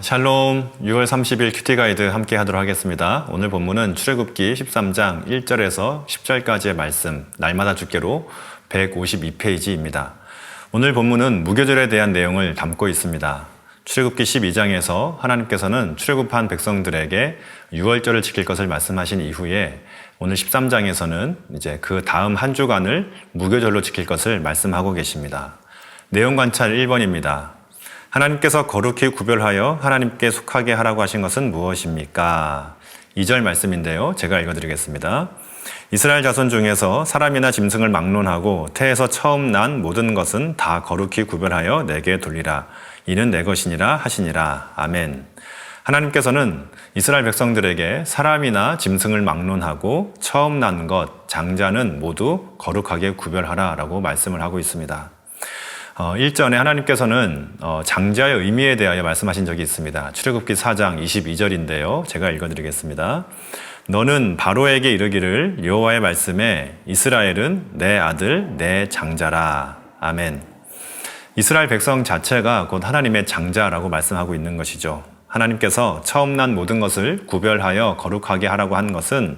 샬롬 6월 30일 큐티 가이드 함께 하도록 하겠습니다. 오늘 본문은 출애굽기 13장 1절에서 10절까지의 말씀, 날마다 주께로 152페이지입니다. 오늘 본문은 무교절에 대한 내용을 담고 있습니다. 출애굽기 12장에서 하나님께서는 출애굽한 백성들에게 유월절을 지킬 것을 말씀하신 이후에 오늘 13장에서는 이제 그 다음 한 주간을 무교절로 지킬 것을 말씀하고 계십니다. 내용 관찰 1번입니다. 하나님께서 거룩히 구별하여 하나님께 속하게 하라고 하신 것은 무엇입니까? 2절 말씀인데요. 제가 읽어드리겠습니다. 이스라엘 자손 중에서 사람이나 짐승을 막론하고 태에서 처음 난 모든 것은 다 거룩히 구별하여 내게 돌리라. 이는 내 것이니라 하시니라. 아멘. 하나님께서는 이스라엘 백성들에게 사람이나 짐승을 막론하고 처음 난 것, 장자는 모두 거룩하게 구별하라 라고 말씀을 하고 있습니다. 1전에 하나님께서는 장자의 의미에 대하여 말씀하신 적이 있습니다. 출애굽기 4장 22절인데요. 제가 읽어드리겠습니다. 너는 바로에게 이르기를 여호와의 말씀에 이스라엘은 내 아들 내 장자라. 아멘. 이스라엘 백성 자체가 곧 하나님의 장자라고 말씀하고 있는 것이죠. 하나님께서 처음 난 모든 것을 구별하여 거룩하게 하라고 한 것은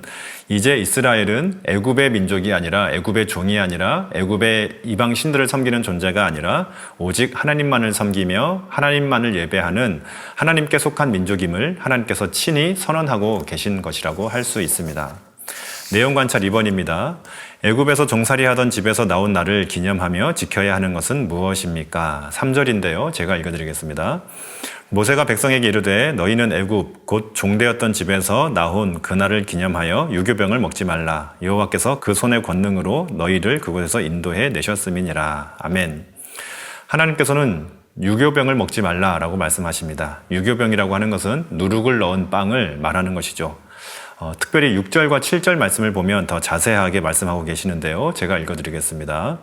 이제 이스라엘은 애굽의 민족이 아니라 애굽의 종이 아니라 애굽의 이방 신들을 섬기는 존재가 아니라 오직 하나님만을 섬기며 하나님만을 예배하는 하나님께 속한 민족임을 하나님께서 친히 선언하고 계신 것이라고 할 수 있습니다. 내용 관찰 2번입니다. 애굽에서 종살이하던 집에서 나온 날을 기념하며 지켜야 하는 것은 무엇입니까? 3절인데요. 제가 읽어드리겠습니다. 모세가 백성에게 이르되 너희는 애굽 곧 종되었던 집에서 나온 그날을 기념하여 유교병을 먹지 말라. 여호와께서 그 손의 권능으로 너희를 그곳에서 인도해 내셨음이니라. 아멘. 하나님께서는 유교병을 먹지 말라라고 말씀하십니다. 유교병이라고 하는 것은 누룩을 넣은 빵을 말하는 것이죠. 특별히 6절과 7절 말씀을 보면 더 자세하게 말씀하고 계시는데요. 제가 읽어드리겠습니다.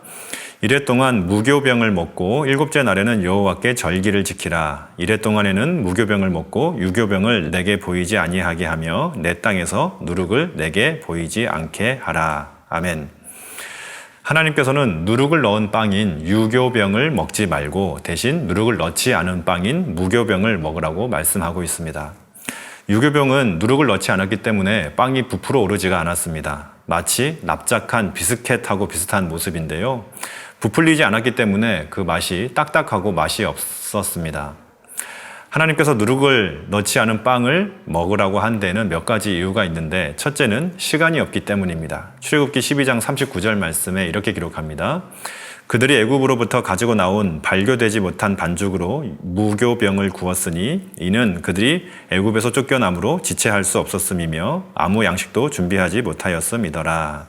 이래 동안 무교병을 먹고 일곱째 날에는 여호와께 절기를 지키라. 이래 동안에는 무교병을 먹고 유교병을 내게 보이지 아니하게 하며 내 땅에서 누룩을 내게 보이지 않게 하라. 아멘. 하나님께서는 누룩을 넣은 빵인 유교병을 먹지 말고 대신 누룩을 넣지 않은 빵인 무교병을 먹으라고 말씀하고 있습니다. 유교병은 누룩을 넣지 않았기 때문에 빵이 부풀어 오르지가 않았습니다. 마치 납작한 비스켓하고 비슷한 모습인데요. 부풀리지 않았기 때문에 그 맛이 딱딱하고 맛이 없었습니다. 하나님께서 누룩을 넣지 않은 빵을 먹으라고 한 데는 몇 가지 이유가 있는데 첫째는 시간이 없기 때문입니다. 출애굽기 12장 39절 말씀에 이렇게 기록합니다. 그들이 애굽으로부터 가지고 나온 발교되지 못한 반죽으로 무교병을 구웠으니 이는 그들이 애굽에서 쫓겨남으로 지체할 수 없었음이며 아무 양식도 준비하지 못하였음이더라.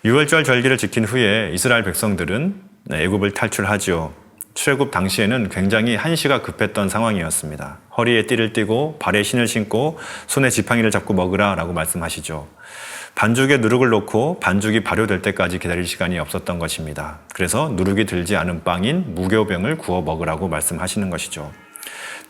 유월절 절기를 지킨 후에 이스라엘 백성들은 애굽을 탈출하지요. 출애굽 당시에는 굉장히 한시가 급했던 상황이었습니다. 허리에 띠를 띠고 발에 신을 신고 손에 지팡이를 잡고 먹으라 라고 말씀하시죠. 반죽에 누룩을 넣고 반죽이 발효될 때까지 기다릴 시간이 없었던 것입니다. 그래서 누룩이 들지 않은 빵인 무교병을 구워 먹으라고 말씀하시는 것이죠.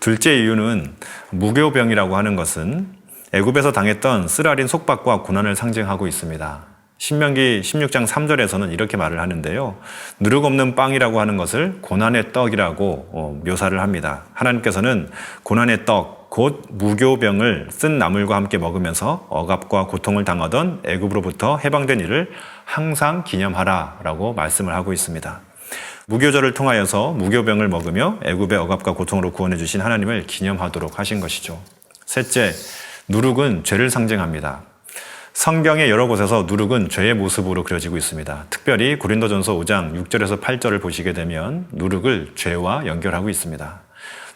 둘째 이유는 무교병이라고 하는 것은 애굽에서 당했던 쓰라린 속박과 고난을 상징하고 있습니다. 신명기 16장 3절에서는 이렇게 말을 하는데요. 누룩 없는 빵이라고 하는 것을 고난의 떡이라고 묘사를 합니다. 하나님께서는 고난의 떡, 곧 무교병을 쓴 나물과 함께 먹으면서 억압과 고통을 당하던 애굽으로부터 해방된 일을 항상 기념하라라고 말씀을 하고 있습니다. 무교절을 통하여서 무교병을 먹으며 애굽의 억압과 고통으로 구원해 주신 하나님을 기념하도록 하신 것이죠. 셋째, 누룩은 죄를 상징합니다. 성경의 여러 곳에서 누룩은 죄의 모습으로 그려지고 있습니다. 특별히 고린도전서 5장 6절에서 8절을 보시게 되면 누룩을 죄와 연결하고 있습니다.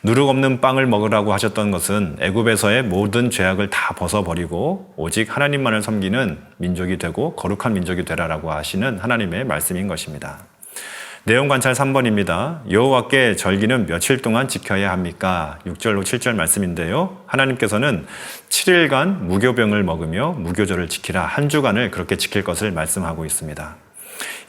누룩 없는 빵을 먹으라고 하셨던 것은 애굽에서의 모든 죄악을 다 벗어버리고 오직 하나님만을 섬기는 민족이 되고 거룩한 민족이 되라라고 하시는 하나님의 말씀인 것입니다. 내용 관찰 3번입니다. 여호와께 절기는 며칠 동안 지켜야 합니까? 6절로 7절 말씀인데요. 하나님께서는 7일간 무교병을 먹으며 무교절을 지키라. 한 주간을 그렇게 지킬 것을 말씀하고 있습니다.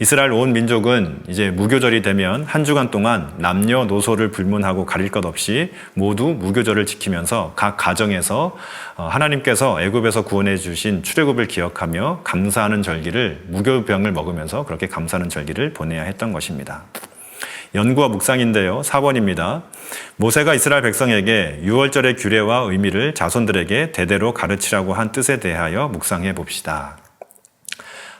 이스라엘 온 민족은 이제 무교절이 되면 한 주간 동안 남녀노소를 불문하고 가릴 것 없이 모두 무교절을 지키면서 각 가정에서 하나님께서 애굽에서 구원해 주신 출애굽을 기억하며 감사하는 절기를 무교병을 먹으면서 그렇게 감사하는 절기를 보내야 했던 것입니다. 연구와 묵상인데요. 4번입니다. 모세가 이스라엘 백성에게 유월절의 규례와 의미를 자손들에게 대대로 가르치라고 한 뜻에 대하여 묵상해 봅시다.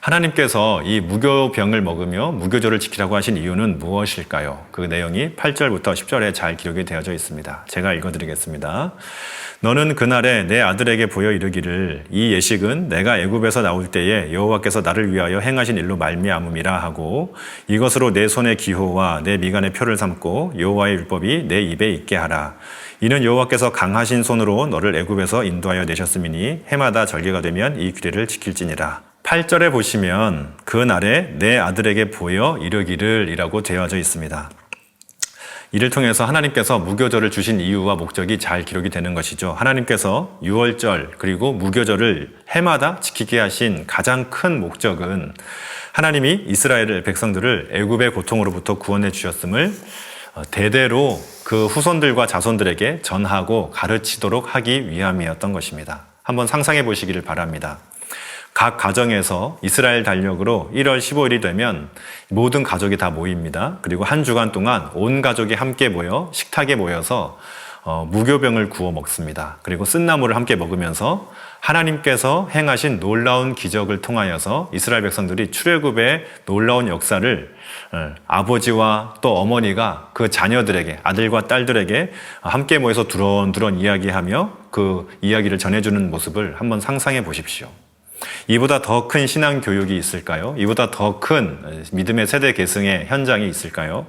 하나님께서 이 무교병을 먹으며 무교절을 지키라고 하신 이유는 무엇일까요? 그 내용이 8절부터 10절에 잘 기록이 되어져 있습니다. 제가 읽어드리겠습니다. 너는 그날에 내 아들에게 보여 이르기를 이 예식은 내가 애굽에서 나올 때에 여호와께서 나를 위하여 행하신 일로 말미암음이라 하고 이것으로 내 손의 기호와 내 미간의 표를 삼고 여호와의 율법이 내 입에 있게 하라. 이는 여호와께서 강하신 손으로 너를 애굽에서 인도하여 내셨음이니 해마다 절기가 되면 이 규례를 지킬지니라. 8절에 보시면 그 날에 내 아들에게 보여 이르기를 이라고 되어져 있습니다. 이를 통해서 하나님께서 무교절을 주신 이유와 목적이 잘 기록이 되는 것이죠. 하나님께서 유월절 그리고 무교절을 해마다 지키게 하신 가장 큰 목적은 하나님이 이스라엘 백성들을 애굽의 고통으로부터 구원해 주셨음을 대대로 그 후손들과 자손들에게 전하고 가르치도록 하기 위함이었던 것입니다. 한번 상상해 보시기를 바랍니다. 각 가정에서 이스라엘 달력으로 1월 15일이 되면 모든 가족이 다 모입니다. 그리고 한 주간 동안 온 가족이 함께 모여 식탁에 모여서 무교병을 구워 먹습니다. 그리고 쓴나물을 함께 먹으면서 하나님께서 행하신 놀라운 기적을 통하여서 이스라엘 백성들이 출애굽의 놀라운 역사를 아버지와 또 어머니가 그 자녀들에게 아들과 딸들에게 함께 모여서 두런두런 이야기하며 그 이야기를 전해주는 모습을 한번 상상해 보십시오. 이보다 더 큰 신앙 교육이 있을까요? 이보다 더 큰 믿음의 세대 계승의 현장이 있을까요?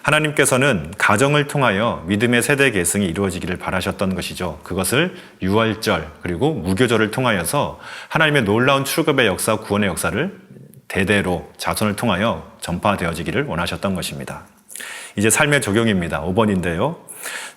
하나님께서는 가정을 통하여 믿음의 세대 계승이 이루어지기를 바라셨던 것이죠. 그것을 유월절 그리고 무교절을 통하여서 하나님의 놀라운 출애굽의 역사, 구원의 역사를 대대로 자손을 통하여 전파되어지기를 원하셨던 것입니다. 이제 삶의 적용입니다. 5번인데요.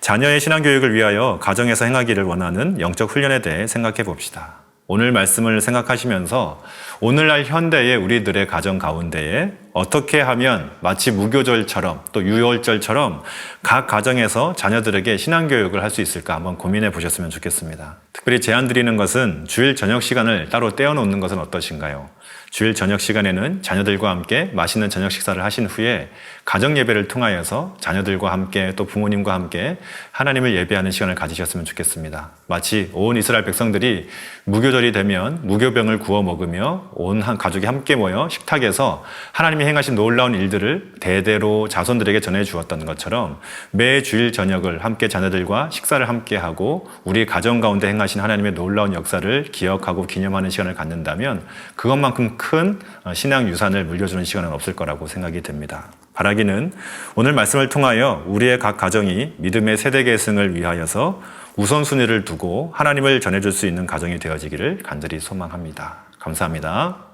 자녀의 신앙 교육을 위하여 가정에서 행하기를 원하는 영적 훈련에 대해 생각해 봅시다. 오늘 말씀을 생각하시면서 오늘날 현대의 우리들의 가정 가운데에 어떻게 하면 마치 무교절처럼 또 유월절처럼 각 가정에서 자녀들에게 신앙교육을 할 수 있을까 한번 고민해 보셨으면 좋겠습니다. 특별히 제안 드리는 것은 주일 저녁 시간을 따로 떼어놓는 것은 어떠신가요? 주일 저녁 시간에는 자녀들과 함께 맛있는 저녁 식사를 하신 후에 가정 예배를 통하여서 자녀들과 함께 또 부모님과 함께 하나님을 예배하는 시간을 가지셨으면 좋겠습니다. 마치 온 이스라엘 백성들이 무교절이 되면 무교병을 구워 먹으며 온 한 가족이 함께 모여 식탁에서 하나님이 행하신 놀라운 일들을 대대로 자손들에게 전해 주었던 것처럼 매 주일 저녁을 함께 자녀들과 식사를 함께 하고 우리 가정 가운데 행하신 하나님의 놀라운 역사를 기억하고 기념하는 시간을 갖는다면 그것만큼 큰 신앙 유산을 물려주는 시간은 없을 거라고 생각이 됩니다. 바라기는 오늘 말씀을 통하여 우리의 각 가정이 믿음의 세대 계승을 위하여서 우선순위를 두고 하나님을 전해줄 수 있는 가정이 되어지기를 간절히 소망합니다. 감사합니다.